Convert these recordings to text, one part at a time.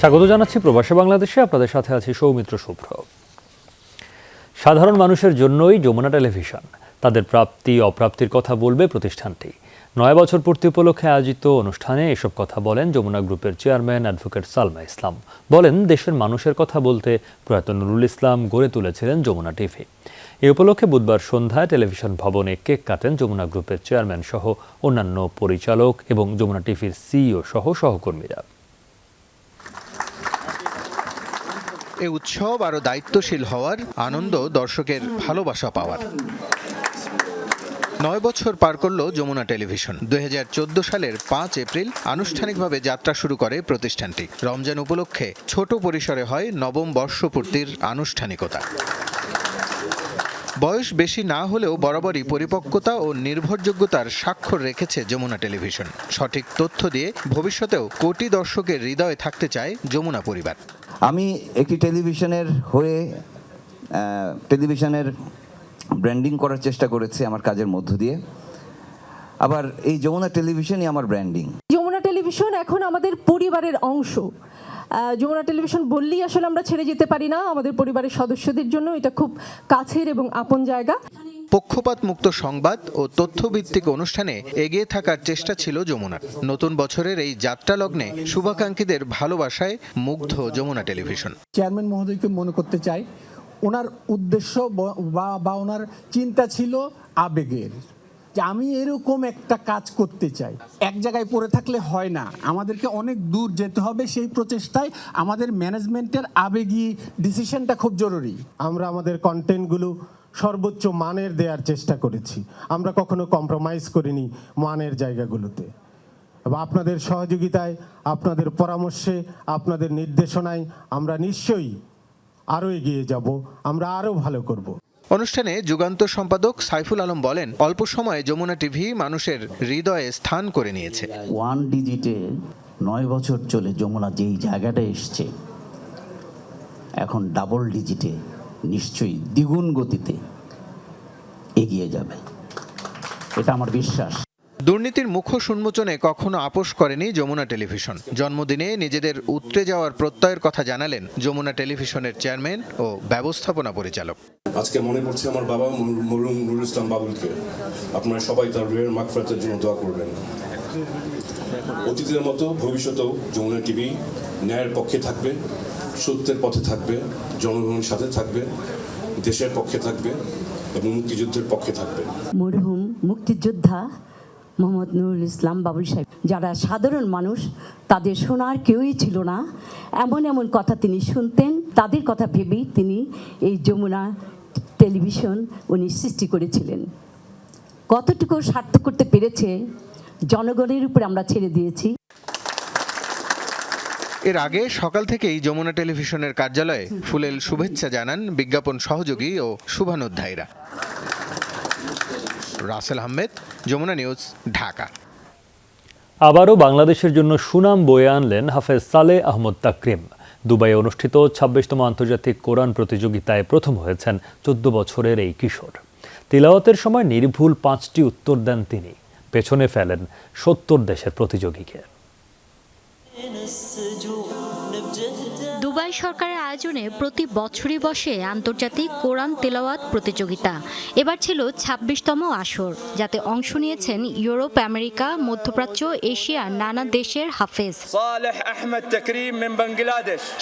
স্বাগত জানাচ্ছি প্রবাসী বাংলাদেশে। আপনাদের সাথে আছি সৌমিত্র শুভ্র। সাধারণ মানুষের জন্যই যমুনা টেলিভিশন। তাদের প্রাপ্তি অপ্রাপ্তির কথা বলবে প্রতিষ্ঠানটি। 9 বছর পূর্তি উপলক্ষে আয়োজিত অনুষ্ঠানে এসব কথা বলেন যমুনা গ্রুপের চেয়ারম্যান অ্যাডভোকেট সালমা ইসলাম। বলেন, দেশের মানুষের কথা বলতে প্রয়াত নুরুল ইসলাম গড়ে তুলেছিলেন যমুনা টিভি। এই উপলক্ষে বুধবার সন্ধ্যায় টেলিভিশন ভবনে কেক কাটেন যমুনা গ্রুপের চেয়ারম্যান সহ অন্যান্য পরিচালক এবং যমুনা টিভির সিইও সহ সহকর্মীরা। এই উৎসব আরও দায়িত্বশীল হওয়ার আনন্দ, দর্শকের ভালোবাসা পাওয়ার। 9 বছর পার করল যমুনা টেলিভিশন। 2014 সালের 5 এপ্রিল আনুষ্ঠানিকভাবে যাত্রা শুরু করে প্রতিষ্ঠানটি। রমজান উপলক্ষে ছোট পরিসরে হয় নবম বর্ষপূর্তির আনুষ্ঠানিকতা। বয়স বেশি না হলেও বরাবরই পরিপক্কতা ও নির্ভরযোগ্যতার স্বাক্ষর রেখেছে যমুনা টেলিভিশন। সঠিক তথ্য দিয়ে ভবিষ্যতেও কোটি দর্শকের হৃদয়ে থাকতে চায় যমুনা পরিবার। আমি একটি টেলিভিশনের হয়ে টেলিভিশনের ব্র্যান্ডিং করার চেষ্টা করেছি আমার কাজের মধ্য দিয়ে। আবার এই যমুনা টেলিভিশনই আমার ব্র্যান্ডিং। যমুনা টেলিভিশন এখন আমাদের পরিবারের অংশ। যমুনা টেলিভিশন বললেই আসলে আমরা ছেড়ে যেতে পারি না। আমাদের পরিবারের সদস্যদের জন্য এটা খুব কাছের এবং আপন জায়গা। পক্ষপাত মুক্ত সংবাদ ও তথ্যভিত্তিক অনুষ্ঠানে এগিয়ে থাকার চেষ্টা ছিল যমুনার। নতুন বছরের এই যাত্রা লগ্নে শুভাকাঙ্ক্ষীদের ভালোবাসায় মুগ্ধ যমুনা টেলিভিশন। চেয়ারম্যান মহোদয়কে মনে করতে চাই, ওনার উদ্দেশ্য বা ওনার চিন্তা ছিল আবেগের, যে আমি এরকম একটা কাজ করতে চাই। এক জায়গায় পড়ে থাকলে হয় না, আমাদেরকে অনেক দূর যেতে হবে। সেই প্রচেষ্টায় আমাদের ম্যানেজমেন্টের আবেগী ডিসিশনটা খুব জরুরি। আমরা আমাদের কন্টেন্টগুলো সর্বোচ্চ মানের দেওয়ার চেষ্টা করেছি। আমরা কখনো কম্প্রোমাইজ করিনি মানের জায়গাগুলোতে। আপনাদের সহযোগিতায়, আপনাদের পরামর্শে, আপনাদের নির্দেশনায় আমরা নিশ্চয়ই আরও এগিয়ে যাব, আমরা আরও ভালো করব। অনুষ্ঠানে যুগান্তর সম্পাদক সাইফুল আলম বলেন, অল্প সময়ে যমুনা টিভি মানুষের হৃদয়ে স্থান করে নিয়েছে। 1 ডিজিটে 9 বছর চলে যমুনা যেই জায়গাটা এসছে, এখন ডাবল ডিজিটে নিশ্চয়ই দ্বিগুণ গতিতে এগিয়ে যাবে, এটা আমার বিশ্বাস। দুর্নীতির মুখোশ উন্মোচনে কখনো আপোষ করেনি যমুনা টেলিভিশন। জন্মদিনে নিজেদের উতরে যাওয়ার প্রত্যয়ের কথা জানালেন যমুনা টেলিভিশনের চেয়ারম্যান ও ব্যবস্থাপনা পরিচালক। আজকে মনে পড়ছে আমার বাবা মরহুম নুরুল ইসলাম বাবুলকে। আপনারা সবাই তার রুহের মাগফিরাতের জন্য দোয়া করবেন। অতীতের মতো ভবিষ্যতেও যমুনা টিভি ন্যায়ের পক্ষে থাকবে, সত্যের পথে থাকবে, জনগণের সাথে থাকবে, দেশের পক্ষে থাকবে এবং মুক্তিযুদ্ধের পক্ষে থাকবে। মরহুম মুক্তিযোদ্ধা মোহাম্মদ নুরুল ইসলাম বাবুল সাহেব, যারা সাধারণ মানুষ, তাদের শোনার কেউই ছিল না, এমন এমন কথা তিনি শুনতেন। তাদের কথা ভেবেই তিনি এই যমুনা টেলিভিশন উনি সৃষ্টি করেছিলেন। কতটুকু সার্থক করতে পেরেছে জনগণের উপরে আমরা ছেড়ে দিয়েছি। এর আগে সকাল থেকেই যমুনা টেলিভিশনের কার্যালয়ে ফুলেল শুভেচ্ছা জানান বিজ্ঞাপন সহযোগী ও শুভানুধ্যায়ীরা। রাসেল আহমেদ, যমুনা নিউজ, ঢাকা। আবারও বাংলাদেশের জন্য সুনাম বয়ে আনলেন হাফেজ সালেহ আহমদ তাকরিম। দুবাইয়ে অনুষ্ঠিত 26তম আন্তর্জাতিক কোরআন প্রতিযোগিতায় প্রথম হয়েছেন 14 বছরের এই কিশোর। তিলাওয়াতের সময় নির্ভুল 5টি উত্তর দেন তিনি। পেছনে ফেলেন 70 দেশের প্রতিযোগীকে। দুবাই সরকারের আয়োজনে প্রতি বছরই বসে আন্তর্জাতিক কোরআন তেলাওয়াত প্রতিযোগিতা। এবার ছিল 26তম আসর, যাতে অংশ নিয়েছেন ইউরোপ, আমেরিকা, মধ্যপ্রাচ্য, এশিয়ার নানা দেশের হাফেজ।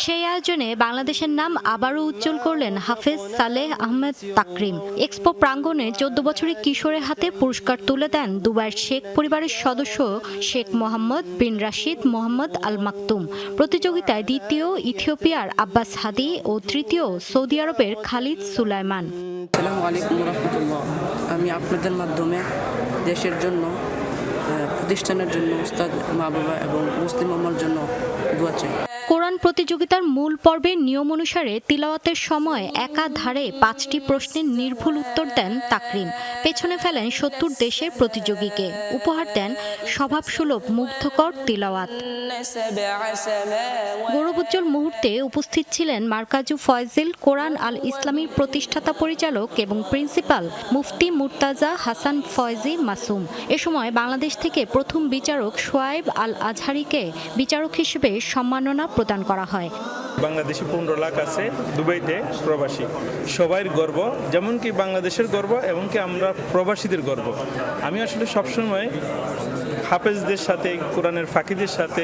সেই আয়োজনে বাংলাদেশের নাম আবারও উজ্জ্বল করলেন হাফেজ সালেহ আহমেদ তাকরিম। এক্সপো প্রাঙ্গণে 14 বছরের কিশোরের হাতে পুরস্কার তুলে দেন দুবাইয়ের শেখ পরিবারের সদস্য শেখ মোহাম্মদ বিন রাশিদ মোহাম্মদ আল মাকতুম। প্রতিযোগিতায় দ্বিতীয় ইথিওপিয়ার আব্বাস হাদি ও তৃতীয় সৌদি আরবের খালিদ সুলাইমান। আসসালামু আলাইকুম রাহমাতুল্লাহ। আমি আপনাদের মাধ্যমে দেশের জন্য, প্রতিষ্ঠানের জন্য, উস্তাদ, মা বাবা এবং মুসলিম উম্মার জন্য দোয়া চাই। কোরআন প্রতিযোগিতার মূল পর্বের নিয়ম অনুসারে তিলাওয়াতের সময় একাধারে 5টি প্রশ্নের নির্ভুল উত্তর দেন তাকরিম। পেছনে ফেলেন 70 দেশের প্রতিযোগীকে। উপহার দেন স্বভাবসুলভ মুগ্ধকর তিলাওয়াত। গৌরবোজ্জ্বল মুহূর্তে উপস্থিত ছিলেন মার্কাজু ফয়জিল কোরআন আল ইসলামীর প্রতিষ্ঠাতা পরিচালক এবং প্রিন্সিপাল মুফতি মুর্তাজা হাসান ফয়জি মাসুম। এ সময় বাংলাদেশ থেকে প্রথম বিচারক শোয়েব আল আজহারিকে বিচারক হিসেবে সম্মাননা প্রদান করা করা হয়। বাংলাদেশি 15 লাখ আছে দুবাইতে প্রবাসী, সবাই গর্ব, যেমন কি বাংলাদেশের গর্ব এবং কি আমরা প্রবাসীদের গর্ব। আমি আসলে সবসময় হাফেজদের সাথে, কোরআনের ফাকিদের সাথে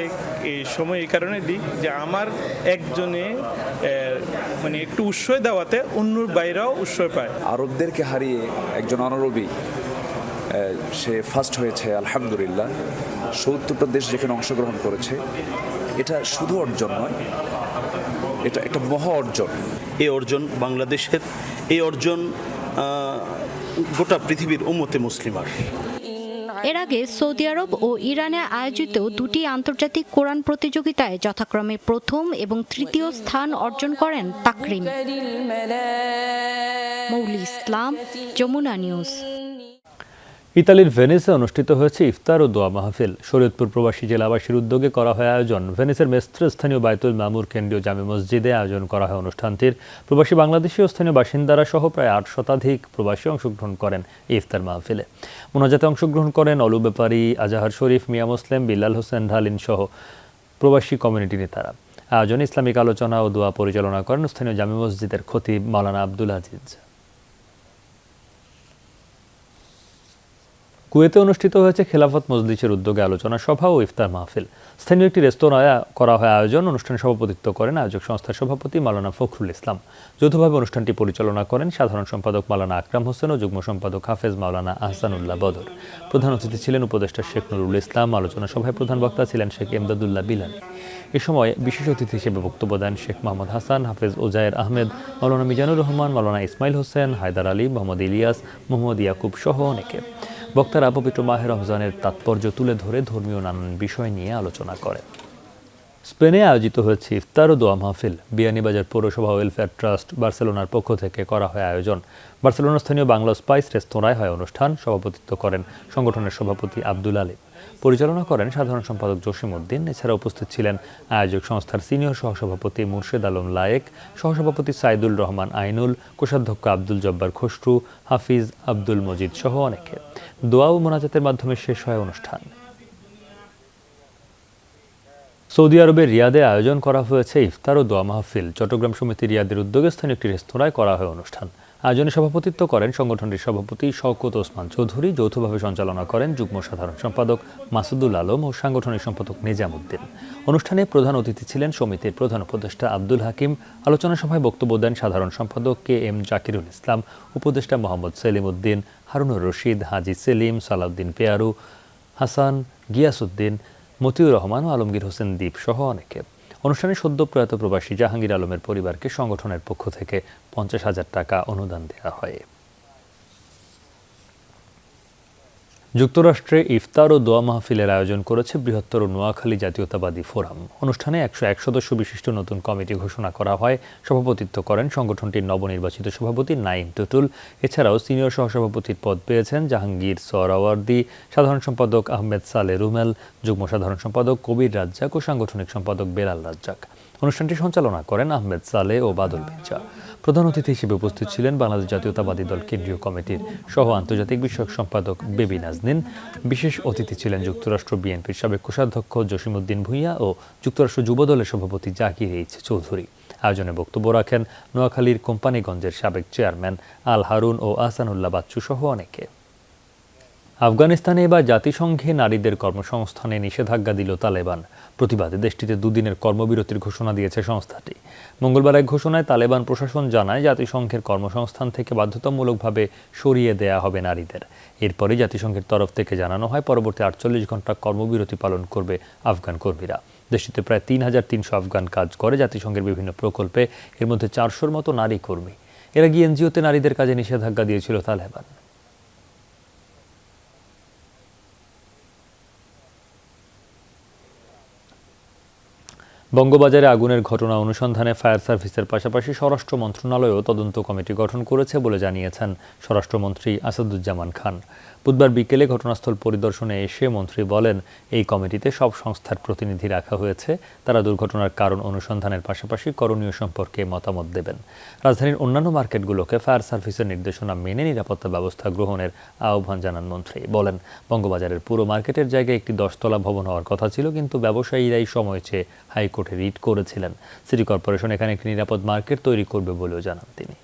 এই সময় এই কারণে দিই যে আমার একজনে মানে একটু উৎসয় দেওয়াতে অন্য বাইরেও উৎসয় পায়। আরবদেরকে হারিয়ে একজন অনারবি সে ফার্স্ট হয়েছে, আলহামদুলিল্লাহ। 70টা দেশ যেখানে অংশগ্রহণ করেছে, এটা শুধু অর্জন নয়, এটা একটা মহা অর্জন। এই অর্জন বাংলাদেশের, এই অর্জন গোটা পৃথিবীর উম্মতে মুসলিমার। এর আগে সৌদি আরব ও ইরানে আয়োজিত দুটি আন্তর্জাতিক কোরআন প্রতিযোগিতায় যথাক্রমে প্রথম এবং তৃতীয় স্থান অর্জন করেন তাকরিম। মৌলি ইসলাম, যমুনা নিউজ। ইতালির ভেনিসে অনুষ্ঠিত হয়েছে ইফতার ও দোয়া মাহফিল। শরীয়তপুর প্রবাসী জেলাবাসীর উদ্যোগে করা হয় আয়োজন। ভেনিসের মেস্ত্র স্থানীয় বাইতুল মামুর কেন্দ্রীয় জামে মসজিদে আয়োজন করা হয় অনুষ্ঠানটির। প্রবাসী বাংলাদেশি ও স্থানীয় বাসিন্দারা সহ প্রায় 8 শতাধিক প্রবাসী অংশগ্রহণ করেন এই ইফতার মাহফিলে। মোনাজাতে অংশগ্রহণ করেন অলু ব্যাপারী, আজাহার শরীফ, মিয়া মুসলিম, বিল্লাল হোসেন ঢালিন সহ প্রবাসী কমিউনিটি নেতারা। আয়োজনে ইসলামিক আলোচনা ও দোয়া পরিচালনা করেন স্থানীয় জামে মসজিদের খতিব মাওলানা আব্দুল আজিজ। কুয়েতে অনুষ্ঠিত হয়েছে খেলাফত মজলিসের উদ্যোগে আলোচনা সভা ও ইফতার মাহফিল। স্থানীয় একটি রেস্তোরাঁয় করা হয় আয়োজন। অনুষ্ঠানে সভাপতিত্ব করেন আয়োজক সংস্থার সভাপতি মাওলানা ফখরুল ইসলাম। যৌথভাবে অনুষ্ঠানটি পরিচালনা করেন সাধারণ সম্পাদক মাওলানা আকরাম হোসেন ও যুগ্ম সম্পাদক হাফেজ মাওলানা আহসানুল্লাহ বদর। প্রধান অতিথি ছিলেন উপদেষ্টা শেখ নুরুল ইসলাম। আলোচনা সভায় প্রধান বক্তা ছিলেন শেখ এমদাদুল্লাহ বিলানী। এ সময় বিশেষ অতিথি হিসেবে বক্তব্য দেন শেখ মোহাম্মদ হাসান, হাফেজ ওজায়ের আহমেদ, মাওলানা মিজানুর রহমান, মাওলানা ইসমাইল হোসেন, হায়দার আলী, মোহাম্মদ ইলিয়াস, মোহাম্মদ ইয়াকুব সহ অনেকে। বক্তারা পবিত্র মাহে রমজানের তাৎপর্য তুলে ধরে ধর্মীয় নানান বিষয় নিয়ে আলোচনা করেন। স্পেনে আয়োজিত হয়েছে ইফতার ও দোয়া মাহফিল। বিয়ানীবাজার পৌরসভা ওয়েলফেয়ার ট্রাস্ট বার্সেলোনার পক্ষ থেকে করা হয় আয়োজন। বার্সেলোনার স্থানীয় বাংলা স্পাইস রেস্তোরাঁয় হয় অনুষ্ঠান। সভাপতিত্ব করেন সংগঠনের সভাপতি আব্দুল আলিম। পরিচালনা করেন সাধারণ সম্পাদক জসিম উদ্দিন। এছাড়া উপস্থিত ছিলেন আয়োজক সংস্থার সিনিয়র সহসভাপতি মুর্শেদ আলম লায়েক, সহসভাপতি সাইদুল রহমান আইনুল, কোষাধ্যক্ষ আব্দুল জব্বার খসরু, হাফিজ আব্দুল মজিদ সহ অনেকে। দোয়া ও মোনাজাতের মাধ্যমে শেষ হয় অনুষ্ঠান। সৌদি আরবের রিয়াদে আয়োজন করা হয়েছে ইফতার ও দোয়া মাহফিল। চট্টগ্রাম সমিতি রিয়াদের উদ্যোগে স্থানীয় একটি রেস্তোরাঁয় করা হয় অনুষ্ঠান। আয়োজনে সভাপতিত্ব করেন সংগঠনটির সভাপতি শওকত ওসমান চৌধুরী। যৌথভাবে সঞ্চালনা করেন যুগ্ম সাধারণ সম্পাদক মাসুদুল আলম ও সাংগঠনিক সম্পাদক নিজামুদ্দিন। অনুষ্ঠানে প্রধান অতিথি ছিলেন সমিতির প্রধান উপদেষ্টা আব্দুল হাকিম। আলোচনা সভায় বক্তব্য দেন সাধারণ সম্পাদক কে এম জাকিরুল ইসলাম, উপদেষ্টা মোহাম্মদ সেলিম উদ্দিন, হারুনুর রশিদ, হাজি সেলিম, সালাউদ্দিন পেয়ারু, হাসান, গিয়াসউদ্দিন, মতিউর রহমান ও আলমগীর হোসেন দ্বীপ সহ অনেকে। অনুষ্ঠানে সদ্য প্রয়াত প্রবাসী জাহাঙ্গীর আলমের পরিবারকে সংগঠনের পক্ষ থেকে 50,000 টাকা অনুদান দেওয়া হয়। যুক্তরাষ্ট্রে ইফতার ও দোয়া মাহফিলের আয়োজন করেছে বৃহত্তর নোয়াখালী জাতীয়তাবাদী ফোরাম। অনুষ্ঠানে 101 সদস্য বিশিষ্ট নতুন কমিটি ঘোষণা করা হয়। সভাপতিত্ব করেন সংগঠনটির নবনির্বাচিত সভাপতি নাইম টুটুল। এছাড়াও সিনিয়র সহসভাপতির পদ পেয়েছেন জাহাঙ্গীর সোহরাওয়ার্দী, সাধারণ সম্পাদক আহমেদ সালে রুমেল, যুগ্ম সাধারণ সম্পাদক কবির রাজ্জাক ও সাংগঠনিক সম্পাদক বেলাল রাজ্জাক। অনুষ্ঠানটি সঞ্চালনা করেন আহমেদ সালে ও বাদল বিজ্জা। প্রধান অতিথি হিসেবে উপস্থিত ছিলেন বাংলাদেশ জাতীয়তাবাদী দল কেন্দ্রীয় কমিটির সহ আন্তর্জাতিক বিষয়ক সম্পাদক বেবি নাজনীন। বিশেষ অতিথি ছিলেন যুক্তরাষ্ট্র বিএনপির সাবেক কোষাধ্যক্ষ জসিম উদ্দিন ভূঁইয়া ও যুক্তরাষ্ট্র যুবদলের সভাপতি জাকির এইচ চৌধুরী। আয়োজনে বক্তব্য রাখেন নোয়াখালীর কোম্পানিগঞ্জের সাবেক চেয়ারম্যান আল হারুন ও আহসানুল্লাহ বাচ্চু সহ অনেকে। আফগানিস্তানে এবার জাতিসংঘে নারীদের কর্মসংস্থানে নিষেধাজ্ঞা দিল তালেবান। প্রতিবাদে দেশটিতে দুদিনের কর্মবিরতির ঘোষণা দিয়েছে সংস্থাটি। মঙ্গলবার এক ঘোষণায় তালেবান প্রশাসন জানায় জাতিসংঘের কর্মসংস্থান থেকে বাধ্যতামূলকভাবে সরিয়ে দেয়া হবে নারীদের। এরপরে জাতিসংঘের তরফ থেকে জানানো হয় পরবর্তী 48 ঘন্টা কর্মবিরতি পালন করবে আফগান কর্মীরা। দেশটিতে প্রায় 3,300 আফগান কাজ করে জাতিসংঘের বিভিন্ন প্রকল্পে, এর মধ্যে 400-র মতো নারী কর্মী। এর আগে এনজিওতে নারীদের কাজে নিষেধাজ্ঞা দিয়েছিল তালেবান। বঙ্গবাজারে আগুনের ঘটনা অনুসন্ধানে ফায়ার সার্ভিসের পাশাপাশি স্বরাষ্ট্র মন্ত্রণালয়ও তদন্ত কমিটি গঠন করেছে বলে জানিয়েছেন স্বরাষ্ট্রমন্ত্রী আসাদুজ্জামান খান। বুধবার বিকেলে ঘটনাস্থল পরিদর্শনে এসে মন্ত্রী বলেন, এই কমিটিতে সব সংস্থার প্রতিনিধি রাখা হয়েছে। তারা দুর্ঘটনার কারণ অনুসন্ধানের পাশাপাশি করণীয় সম্পর্কে মতামত দেবেন। রাজধানীর অন্যান্য মার্কেটগুলোকে ফায়ার সার্ভিসের নির্দেশনা মেনে নিরাপত্তা ব্যবস্থা গ্রহণের আহ্বান জানান মন্ত্রী। বলেন, বঙ্গবাজারের পুরো মার্কেটের জায়গায় একটি 10 তলা ভবন হওয়ার কথা ছিল, কিন্তু ব্যবসায়ীরাই সময় চেয়ে হাইকোর্ট হাইকোর্টে রিট করেছিলেন। সিটি কর্পোরেশন এখানে একটি নিরাপদ মার্কেট তৈরি করবে বলেও জানান তিনি।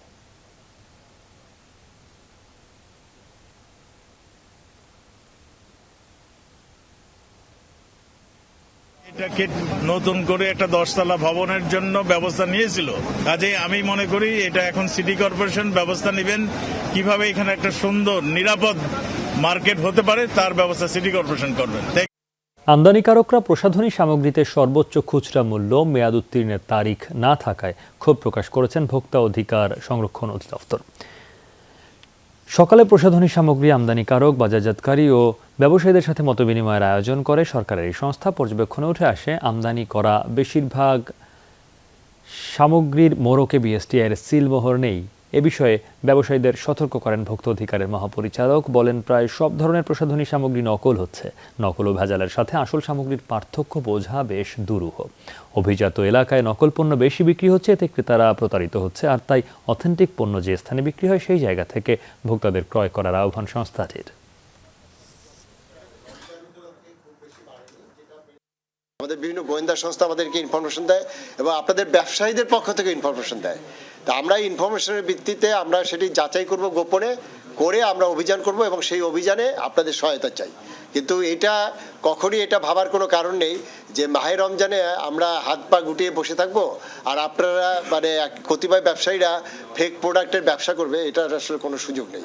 এটাকে নতুন করে একটা 10তলা ভবনের জন্য ব্যবস্থা নিয়েছিল, কাজেই আমি মনে করি এটা এখন সিটি কর্পোরেশন ব্যবস্থা নেবেন কিভাবে এখানে একটা সুন্দর নিরাপদ মার্কেট হতে পারে, তার ব্যবস্থা সিটি কর্পোরেশন করবেন। আমদানিকারকরা প্রসাধনী সামগ্রীতে সর্বোচ্চ খুচরা মূল্য মেয়াদ উত্তীর্ণের তারিখ না থাকায় ক্ষোভ প্রকাশ করেছেন ভোক্তা অধিকার সংরক্ষণ অধিদপ্তর। সকালে প্রসাধনী সামগ্রী আমদানিকারক, বাজারজাতকারী ও ব্যবসায়ীদের সাথে মতবিনিময়ের আয়োজন করে সরকারের এই সংস্থা। পর্যবেক্ষণে উঠে আসে আমদানি করা বেশিরভাগ সামগ্রীর মোড়কে বিএসটিআই এর সিলমোহর নেই। এ বিষয়ে ব্যবসায়ীদের সতর্ক করেন ভোক্তা অধিকারের মহাপরিচালক। বলেন, প্রায় সব ধরনের প্রসাধনী সামগ্রী নকল হচ্ছে। নকল ও ভেজালের সাথে আসল সামগ্রীর পার্থক্য বোঝা বেশ দুরূহ। অভিজাত এলাকায় নকল পণ্য বেশি বিক্রি হচ্ছে, এতে ক্রেতারা প্রতারিত হচ্ছে। আর তাই অথেন্টিক পণ্য যে স্থানে বিক্রি হয় সেই জায়গা থেকে ভোক্তাদের ক্রয় করার আহ্বান সংস্থাটির। আমাদের বিভিন্ন গোয়েন্দা সংস্থা আমাদেরকে ইনফরমেশন দেয় এবং আপনাদের ব্যবসায়ীদের পক্ষ থেকে ইনফরমেশন দেয়। তা আমরা ইনফরমেশনের ভিত্তিতে আমরা সেটি যাচাই করব, গোপনে করে আমরা অভিযান করব এবং সেই অভিযানে আপনাদের সহায়তা চাই। কিন্তু এটা কখনই এটা ভাবার কোনো কারণ নেই যে মাহে রমজানে আমরা হাত পা গুটিয়ে বসে থাকবো আর আপনারা মানে কতিপয় ব্যবসায়ীরা ফেক প্রোডাক্টের ব্যবসা করবে, এটার আসলে কোনো সুযোগ নেই।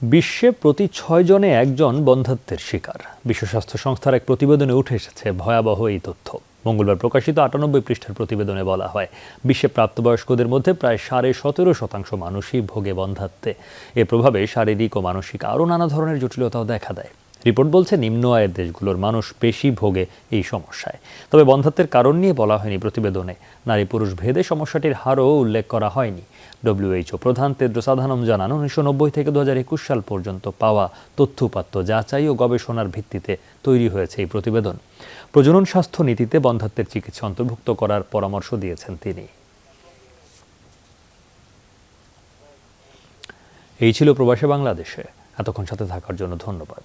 বিশ্বে প্রতি 6 জনে একজন বন্ধ্যাত্বের শিকার। বিশ্ব স্বাস্থ্য সংস্থার এক প্রতিবেদনে উঠে এসেছে ভয়াবহ এই তথ্য। মঙ্গলবার প্রকাশিত 98 পৃষ্ঠার প্রতিবেদনে বলা হয়, বিশ্বে প্রাপ্তবয়স্কদের মধ্যে প্রায় 17.5% মানুষই ভোগে বন্ধ্যাত্বে। এর প্রভাবে শারীরিক ও মানসিক আরও নানা ধরনের জটিলতাও দেখা দেয়। রিপোর্ট বলছে, নিম্ন আয়ের দেশগুলোর মানুষ বেশি ভোগে এই সমস্যায়। তবে বন্ধ্যাত্বের কারণ নিয়ে বলা হয়নি প্রতিবেদনে। নারী পুরুষ ভেদে সমস্যাটির হারও উল্লেখ করা হয়নি। WHO প্রধান তেদ্রোস আধানম জানান, 1990 থেকে 2021 সাল পর্যন্ত পাওয়া তথ্যউপাত্ত যাচাই ও গবেষণার ভিত্তিতে তৈরি হয়েছে এই প্রতিবেদন। প্রজনন স্বাস্থ্য নীতিতে বন্ধ্যাত্বের চিকিৎসা অন্তর্ভুক্ত করার পরামর্শ দিয়েছেন তিনি। এই ছিল প্রবাসে বাংলাদেশে। এতক্ষণ সাথে থাকার জন্য ধন্যবাদ।